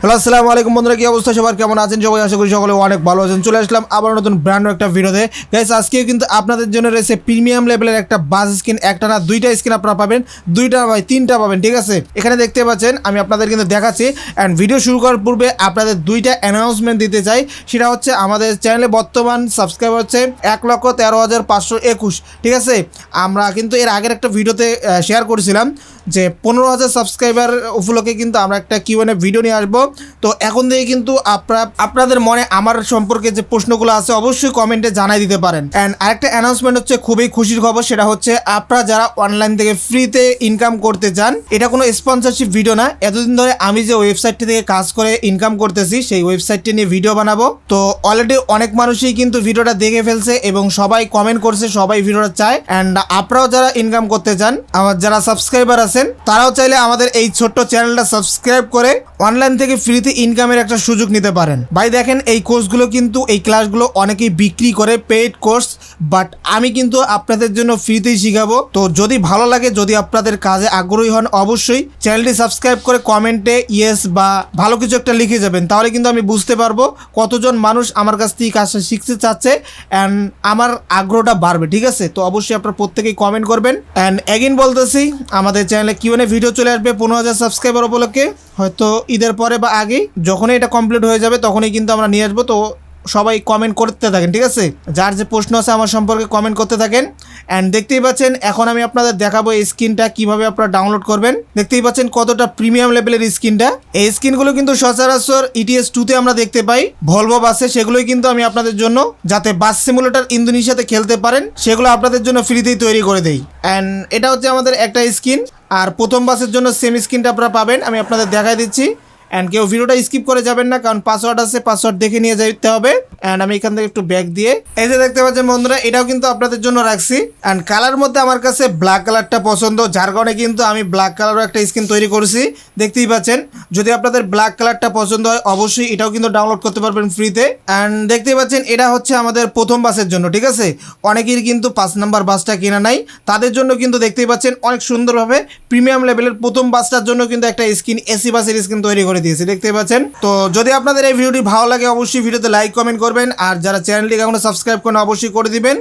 Hello আসসালামু আলাইকুম বন্ধুরা, কি অবস্থা সবার, কেমন আছেন সবাই? আশা করি সকলে অনেক ভালো আছেন। চলে আসলাম আবার নতুন ব্র্যান্ড একটা ভিডিওতে। গাইস, আজকেও কিন্তু আপনাদের জন্য রয়েছে প্রিমিয়াম লেভেলের একটা বাস স্কিন। একটা না দুইটা স্কিন আপনারা পাবেন, দুইটা ভাই তিনটা পাবেন, ঠিক আছে? এখানে দেখতে পাচ্ছেন, আমি আপনাদের কিন্তু দেখাচ্ছি। অ্যান্ড ভিডিও শুরু করার পূর্বে আপনাদের দুইটা অ্যানাউন্সমেন্ট দিতে চাই। সেটা হচ্ছে আমাদের চ্যানেলে বর্তমান সাবস্ক্রাইবার হচ্ছে 1,13,521, ঠিক আছে? আমরা কিন্তু এর আগের একটা ভিডিওতে শেয়ার করেছিলাম যে 15,000 সাবস্ক্রাইবার উপলক্ষে কিন্তু আমরা একটা কিউএনএ ভিডিও নিয়ে আসবো। তো এখন থেকে কিন্তু আপনাদের মনে আমার সম্পর্কে যে প্রশ্নগুলো আছে অবশ্যই কমেন্টে জানাই দিতে পারেন। অ্যান্ড আরেকটা অ্যানাউন্সমেন্ট হচ্ছে খুবই খুশির খবর, সেটা হচ্ছে আপনারা যারা অনলাইন থেকে ফ্রিতে ইনকাম করতে চান, এটা কোনো স্পন্সরশিপ ভিডিও না। এতদিন ধরে আমি যে ওয়েবসাইটটি থেকে কাজ করে ইনকাম করতেছি সেই ওয়েবসাইটটি নিয়ে ভিডিও বানাবো। তো অলরেডি অনেক মানুষই কিন্তু ভিডিওটা দেখে ফেলছে এবং সবাই কমেন্ট করছে, সবাই ভিডিওটা চায়। অ্যান্ড আপনারাও যারা ইনকাম করতে চান, আমার যারা সাবস্ক্রাইবার আছেন তারাও চাইলে আমাদের এই ছোট্ট চ্যানেলটা সাবস্ক্রাইব করে অনলাইন থেকে ফ্রিতে ইনকামের একটা সুযোগ নিতে পারেন। ভাই দেখেন, এই কোর্সগুলো কিন্তু এই ক্লাসগুলো অনেকেই বিক্রি করে পেইড কোর্স, বাট আমি কিন্তু আপনাদের জন্য ফ্রিতেই শিখাবো। তো যদি ভালো লাগে, যদি আপনাদের কাজে আগ্রহী হন, অবশ্যই চ্যানেলটি সাবস্ক্রাইব করে কমেন্টে ইয়েস বা ভালো কিছু একটা লিখে যাবেন। তাহলে কিন্তু আমি বুঝতে পারবো কতজন মানুষ আমার কাছ থেকে কাজটা শিখতে চাচ্ছে অ্যান্ড আমার আগ্রহটা বাড়বে, ঠিক আছে? তো অবশ্যই আপনারা প্রত্যেকেই কমেন্ট করবেন। অ্যান্ড এগেইন বলতেছি, আমাদের চ্যানেলে কিউএনএ ভিডিও চলে আসবে 15,000 সাবস্ক্রাইবার উপলক্ষে, হয়তো ঈদের পরে বা আগে। যখনই এটা কমপ্লিট হয়ে যাবে তখনই কিন্তু আমরা নিয়ে আসবো। তো সবাই কমেন্ট করতে থাকেন, ঠিক আছে? যার যে প্রশ্ন আছে আমার সম্পর্কে কমেন্ট করতে থাকেন। অ্যান্ড দেখতেই পাচ্ছেন, এখন আমি আপনাদের দেখাবো এই স্কিনটা কীভাবে আপনারা ডাউনলোড করবেন। দেখতেই পাচ্ছেন কতটা প্রিমিয়াম লেভেলের স্কিনটা। এই স্কিনগুলো কিন্তু সচরাচর ETS 2-তে আমরা দেখতে পাই, ভলভো বাসে। সেগুলোই কিন্তু আমি আপনাদের জন্য, যাতে বাস সিমুলেটর ইন্দোনেশিয়াতে খেলতে পারেন, সেগুলো আপনাদের জন্য ফ্রিতেই তৈরি করে দেই। অ্যান্ড এটা হচ্ছে আমাদের একটা স্কিন। আর প্রথম বাসের জন্য সেম স্কিনটা আপনারা পাবেন, আমি আপনাদের দেখাই দিচ্ছি। অ্যান্ড কেউ ভিডিওটা স্কিপ করে যাবেন না, কারণ পাসওয়ার্ড আছে, পাসওয়ার্ড দেখে নিয়ে যেতে হবে। অ্যান্ড আমি এখান থেকে একটু ব্যাক দিয়ে, এই যে দেখতে পাচ্ছেন বন্ধুরা, এটাও কিন্তু আপনাদের জন্য রাখছি। অ্যান্ড কালার মধ্যে আমার কাছে ব্ল্যাক কালারটা পছন্দ, যার কারণে কিন্তু আমি ব্ল্যাক কালারও একটা স্কিন তৈরি করেছি। দেখতেই পাচ্ছেন, যদি আপনাদের ব্ল্যাক কালারটা পছন্দ হয় অবশ্যই এটাও কিন্তু ডাউনলোড করতে পারবেন ফ্রিতে। অ্যান্ড দেখতেই পাচ্ছেন, এটা হচ্ছে আমাদের প্রথম বাসের জন্য, ঠিক আছে? অনেকের কিন্তু 5 নাম্বার বাসটা কেনা নাই, তাদের জন্য কিন্তু দেখতেই পাচ্ছেন অনেক সুন্দরভাবে প্রিমিয়াম লেভেলের প্রথম বাসটার জন্য কিন্তু একটা স্কিন, এসি বাসের স্কিন তৈরি করে দিয়েছি, দেখতে পাচ্ছেন। তো যদি আপনাদের এই ভিডিওটি ভালো লাগে অবশ্যই ভিডিওতে লাইক কমেন্ট করবেন। আর যারা চ্যানেলটিকে এখনো সাবস্ক্রাইব করেন অবশ্যই করে দিবেন।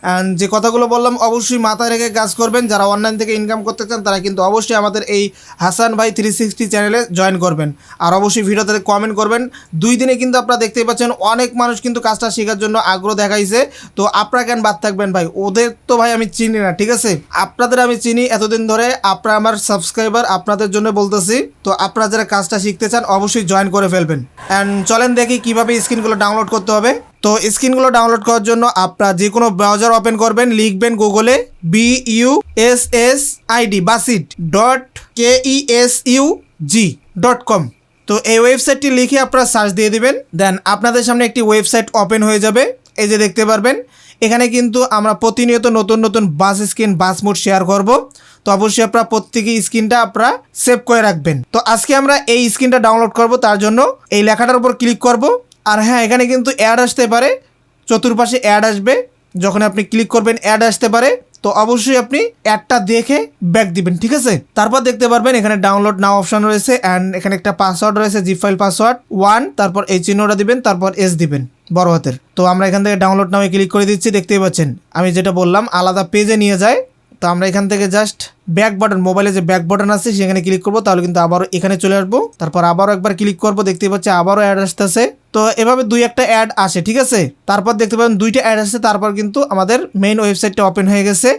অ্যান্ড যে কথাগুলো বললাম অবশ্যই মাথায় রেখে কাজ করবেন। যারা অনলাইন থেকে ইনকাম করতে চান তারা কিন্তু অবশ্যই আমাদের এই হাসান ভাই 360 চ্যানেলে জয়েন করবেন। আর অবশ্যই ভিডিওতে কমেন্ট করবেন। 2 দিনে কিন্তু আপনারা দেখতেই পাচ্ছেন অনেক মানুষ কিন্তু কাজটা শেখার জন্য আগ্রহ দেখাইছে। তো আপনারা কেন বাদ থাকবেন ভাই? ওদের তো ভাই আমি চিনি না, ঠিক আছে? আপনাদের আমি চিনি এতদিন ধরে, আপনারা আমার সাবস্ক্রাইবার, আপনাদের জন্য বলতেছি। তো আপনারা যারা কাজটা শিখতে চান অবশ্যই জয়েন করে ফেলবেন। অ্যান্ড চলেন দেখি কীভাবে স্ক্রিনগুলো ডাউনলোড করতে হবে। তো স্ক্রিনগুলো ডাউনলোড করার জন্য আপনারা যে কোনো ব্রাউজার ওপেন করবেন, লিখবেন গুগলে bussid.kesusug.com। তো এই ওয়েবসাইটটি লিখে আপনারা সার্চ দিয়ে দিবেন, দেন আপনাদের সামনে একটি ওয়েবসাইট ওপেন হয়ে যাবে। এই যে দেখতে পারবেন, এখানে কিন্তু আমরা প্রতিনিয়ত নতুন নতুন বাস স্ক্রিন, বাস মোড শেয়ার করব। তো অবশ্যই আপনারা প্রত্যেকেই স্ক্রিনটা আপনারা সেভ করে রাখবেন। তো আজকে আমরা এই স্ক্রিনটা ডাউনলোড করব, তার জন্য এই লেখাটার উপর ক্লিক করব। আর হ্যাঁ, এখানে কিন্তু অ্যাড আসতে পারে, চতুর্পাশে অ্যাড আসবে, যখন আপনি ক্লিক করবেন অ্যাড আসতে পারে। তো অবশ্যই আপনি অ্যাডটা দেখে ব্যাক দিবেন, ঠিক আছে? তারপর দেখতে পারবেন এখানে ডাউনলোড নাও অপশন রয়েছে। অ্যান্ড এখানে একটা পাসওয়ার্ড রয়েছে, জিপ ফাইল পাসওয়ার্ড 1, তারপর এই চিহ্নটা দিবেন, তারপর এস দিবেন বড় হাতের। তো আমরা এখান থেকে ডাউনলোড নামে ক্লিক করে দিচ্ছি। দেখতেই পাচ্ছেন আমি যেটা বললাম আলাদা পেজে নিয়ে যায়। তো আমরা এখান থেকে জাস্ট ব্যাক বাটন, মোবাইলে যে ব্যাক বাটন আছে সেখানে ক্লিক করবো, তাহলে কিন্তু আবারও এখানে চলে আসবো। তারপর আবারও একবার ক্লিক করবো, দেখতেই পাচ্ছি আবারও অ্যাড আসতেছে। তো এভাবে 2-1টা অ্যাড আসে, ঠিক আছে? তারপর দেখতে পাবেন 2টা অ্যাড আসছে, তারপর কিন্তু আমাদের মেইন ওয়েবসাইটটা ওপেন হয়ে গেছে।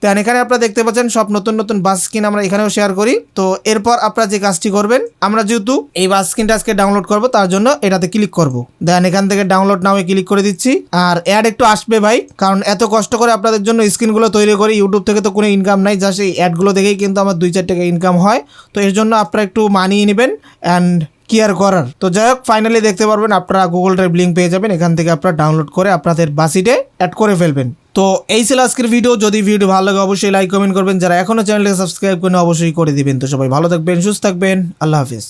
দেন এখানে আপনারা দেখতে পাচ্ছেন সব নতুন নতুন বাস স্কিন আমরা এখানেও শেয়ার করি। তো এরপর আপনারা যে কাজটি করবেন, আমরা যেহেতু এই বাস স্কিনটা আজকে ডাউনলোড করব, তার জন্য এটাতে ক্লিক করব। দেন এখান থেকে ডাউনলোড নাও ক্লিক করে দিচ্ছি। আর অ্যাড একটু আসবে ভাই, কারণ এত কষ্ট করে আপনাদের জন্য স্ক্রিনগুলো তৈরি করি। ইউটিউব থেকে তো কোনো ইনকাম নাই, জাস্ট এই অ্যাডগুলো দেখেই কিন্তু আমার 2-4 টাকা ইনকাম হয়। তো এর জন্য আপনারা একটু মানিয়ে নেবেন অ্যান্ড কেয়ার করার। তো যাই হোক, ফাইনালি দেখতে পারবেন আপনারা গুগল ড্রাইভ লিঙ্ক পেয়ে যাবেন, এখান থেকে আপনারা ডাউনলোড করে আপনাদের বাসিটে অ্যাড করে ফেলবেন। তো এই ছিল আজকের ভিডিও। যদি ভিডিও ভালো লাগে অবশ্যই লাইক কমেন্ট করবেন। যারা এখনও চ্যানেলকে সাবস্ক্রাইব করেন অবশ্যই করে দিবেন। তো সবাই ভালো থাকবেন, সুস্থ থাকবেন, আল্লাহ হাফিজ।